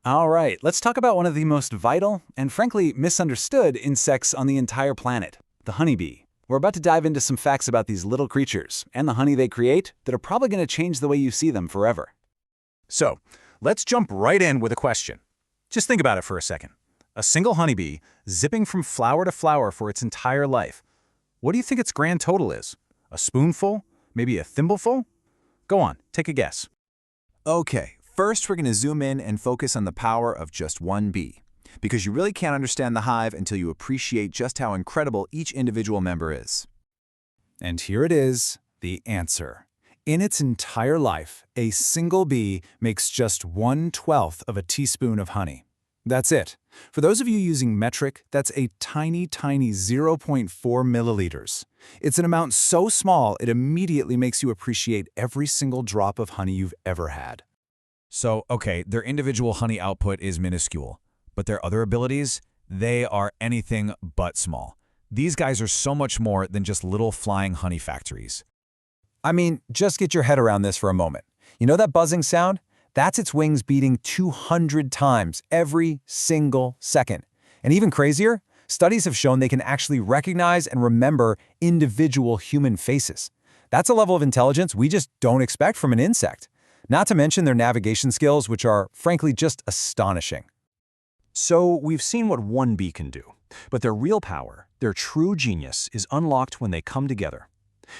All right, let's talk about one of the most vital and frankly misunderstood insects on the entire planet, the honeybee. We're about to dive into some facts about these little creatures and the honey they create that are probably going to change the way you see them forever. So, let's jump right in with a question. Just think about it for a second. A single honeybee zipping from flower to flower for its entire life. What do you think its grand total is? A spoonful? Maybe a thimbleful? Go on, take a guess. Okay, first we're going to zoom in and focus on the power of just one bee, because you really can't understand the hive until you appreciate just how incredible each individual member is. And here it is, the answer. In its entire life, a single bee makes just 1/12 of a teaspoon of honey. That's it. For those of you using metric, that's a tiny, tiny 0.4 milliliters. It's an amount so small it immediately makes you appreciate every single drop of honey you've ever had. So, okay, their individual honey output is minuscule, but their other abilities, they are anything but small. These guys are so much more than just little flying honey factories. I mean, just get your head around this for a moment. You know that buzzing sound? That's its wings beating 200 times every single second. And even crazier, studies have shown they can actually recognize and remember individual human faces. That's a level of intelligence we just don't expect from an insect. Not to mention their navigation skills, which are, frankly, just astonishing. So we've seen what one bee can do, but their real power, their true genius, is unlocked when they come together.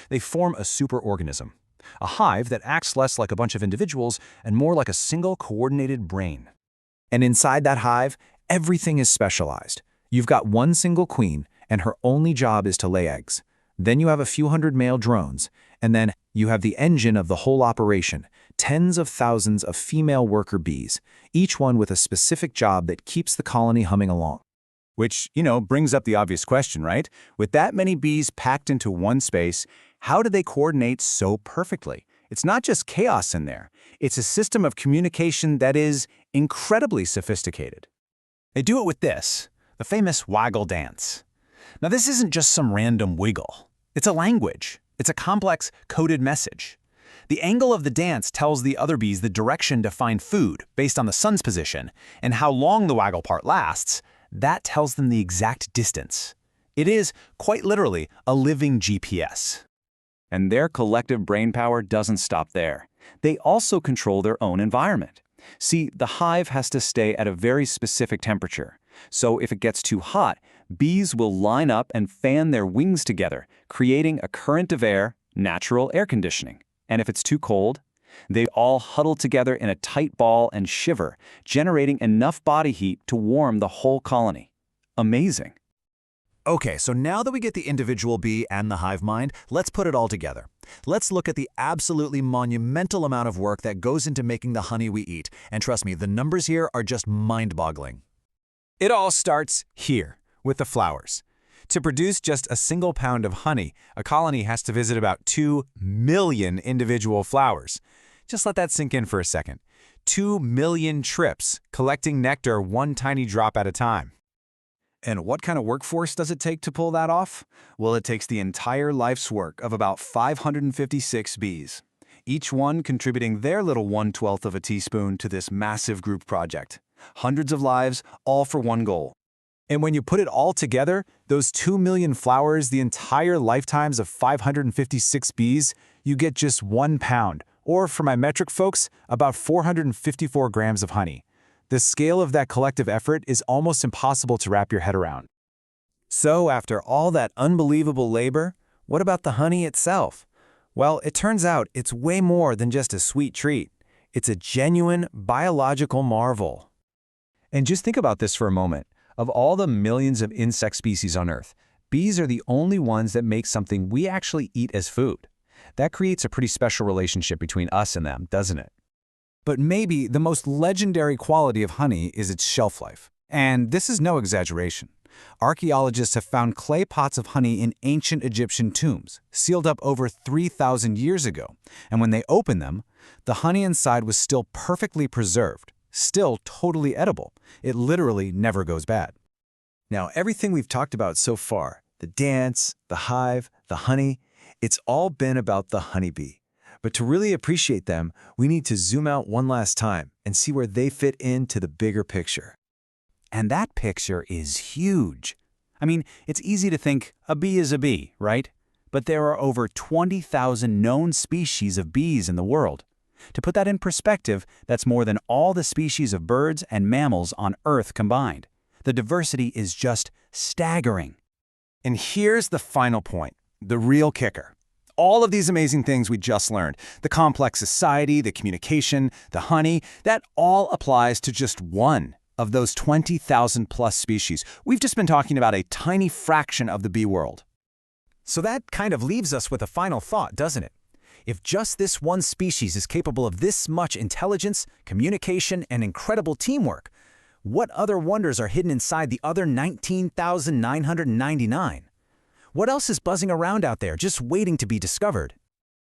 They form a superorganism, a hive that acts less like a bunch of individuals and more like a single coordinated brain. And inside that hive, everything is specialized. You've got one single queen, and her only job is to lay eggs. Then you have a few hundred male drones, and then you have the engine of the whole operation, tens of thousands of female worker bees, each one with a specific job that keeps the colony humming along. Which, brings up the obvious question, right? With that many bees packed into one space, how do they coordinate so perfectly? It's not just chaos in there. It's a system of communication that is incredibly sophisticated. They do it with this, the famous waggle dance. Now, this isn't just some random wiggle. It's a language. It's a complex, coded message. The angle of the dance tells the other bees the direction to find food based on the sun's position, and how long the waggle part lasts, that tells them the exact distance. It is, quite literally, a living GPS. And their collective brainpower doesn't stop there. They also control their own environment. See, the hive has to stay at a very specific temperature. So if it gets too hot, bees will line up and fan their wings together, creating a current of air, natural air conditioning. And if it's too cold, they all huddle together in a tight ball and shiver, generating enough body heat to warm the whole colony. Amazing. Okay, so now that we get the individual bee and the hive mind, let's put it all together. Let's look at the absolutely monumental amount of work that goes into making the honey we eat. And trust me, the numbers here are just mind-boggling. It all starts here, with the flowers. To produce just a single pound of honey, a colony has to visit about 2 million individual flowers. Just let that sink in for a second. 2 million trips, collecting nectar one tiny drop at a time. And what kind of workforce does it take to pull that off? Well, it takes the entire life's work of about 556 bees, each one contributing their little 1/12 of a teaspoon to this massive group project. Hundreds of lives, all for one goal. And when you put it all together, those 2 million flowers, the entire lifetimes of 556 bees, you get just 1 pound, or for my metric folks, about 454 grams of honey. The scale of that collective effort is almost impossible to wrap your head around. So after all that unbelievable labor, what about the honey itself? Well, it turns out it's way more than just a sweet treat. It's a genuine biological marvel. And just think about this for a moment. Of all the millions of insect species on Earth, bees are the only ones that make something we actually eat as food. That creates a pretty special relationship between us and them, doesn't it? But maybe the most legendary quality of honey is its shelf life. And this is no exaggeration. Archaeologists have found clay pots of honey in ancient Egyptian tombs, sealed up over 3,000 years ago. And when they opened them, the honey inside was still perfectly preserved, still totally edible. It literally never goes bad. Now, everything we've talked about so far, the dance, the hive, the honey, it's all been about the honeybee. But to really appreciate them, we need to zoom out one last time and see where they fit into the bigger picture. And that picture is huge. I mean, it's easy to think a bee is a bee, right? But there are over 20,000 known species of bees in the world. To put that in perspective, that's more than all the species of birds and mammals on Earth combined. The diversity is just staggering. And here's the final point, the real kicker. All of these amazing things we just learned, the complex society, the communication, the honey, that all applies to just one of those 20,000 plus species. We've just been talking about a tiny fraction of the bee world. So that kind of leaves us with a final thought, doesn't it? If just this one species is capable of this much intelligence, communication, and incredible teamwork, what other wonders are hidden inside the other 19,999? What else is buzzing around out there just waiting to be discovered?